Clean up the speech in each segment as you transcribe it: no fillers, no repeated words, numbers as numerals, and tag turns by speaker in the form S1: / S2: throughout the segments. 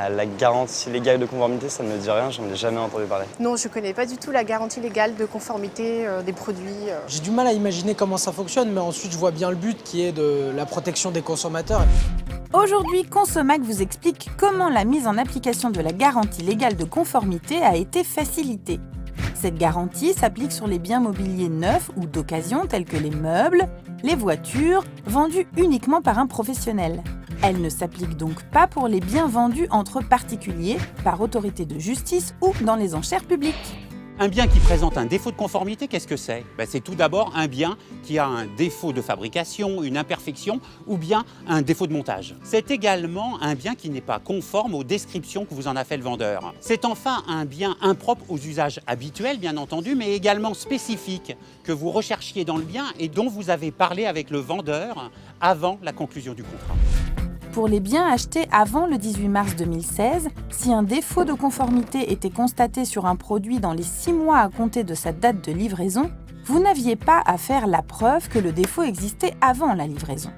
S1: La garantie légale de conformité, ça ne me dit rien, j'en ai jamais entendu parler.
S2: Non, je ne connais pas du tout la garantie légale de conformité des produits.
S3: J'ai du mal à imaginer comment ça fonctionne, mais ensuite je vois bien le but qui est de la protection des consommateurs.
S4: Aujourd'hui, Consomac vous explique comment la mise en application de la garantie légale de conformité a été facilitée. Cette garantie s'applique sur les biens mobiliers neufs ou d'occasion tels que les meubles, les voitures, vendus uniquement par un professionnel. Elle ne s'applique donc pas pour les biens vendus entre particuliers, par autorité de justice ou dans les enchères publiques.
S5: Un bien qui présente un défaut de conformité, qu'est-ce que c'est? C'est tout d'abord un bien qui a un défaut de fabrication, une imperfection ou bien un défaut de montage. C'est également un bien qui n'est pas conforme aux descriptions que vous en a fait le vendeur. C'est enfin un bien impropre aux usages habituels, bien entendu, mais également spécifique que vous recherchiez dans le bien et dont vous avez parlé avec le vendeur avant la conclusion du contrat.
S4: Pour les biens achetés avant le 18 mars 2016, si un défaut de conformité était constaté sur un produit dans les 6 mois à compter de sa date de livraison, vous n'aviez pas à faire la preuve que le défaut existait avant la livraison.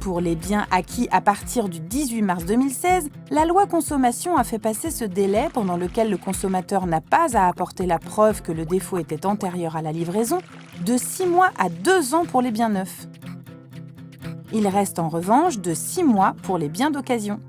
S4: Pour les biens acquis à partir du 18 mars 2016, la loi consommation a fait passer ce délai pendant lequel le consommateur n'a pas à apporter la preuve que le défaut était antérieur à la livraison, de 6 mois à 2 ans pour les biens neufs. Il reste en revanche de 6 mois pour les biens d'occasion.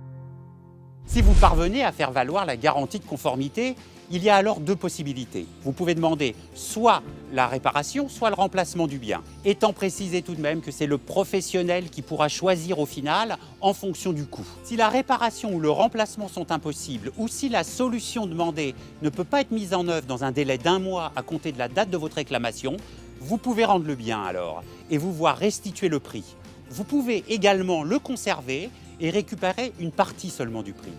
S5: Si vous parvenez à faire valoir la garantie de conformité, il y a alors 2 possibilités. Vous pouvez demander soit la réparation, soit le remplacement du bien, étant précisé tout de même que c'est le professionnel qui pourra choisir au final en fonction du coût. Si la réparation ou le remplacement sont impossibles, ou si la solution demandée ne peut pas être mise en œuvre dans un délai d'1 mois à compter de la date de votre réclamation, vous pouvez rendre le bien alors et vous voir restituer le prix. Vous pouvez également le conserver et récupérer une partie seulement du prix.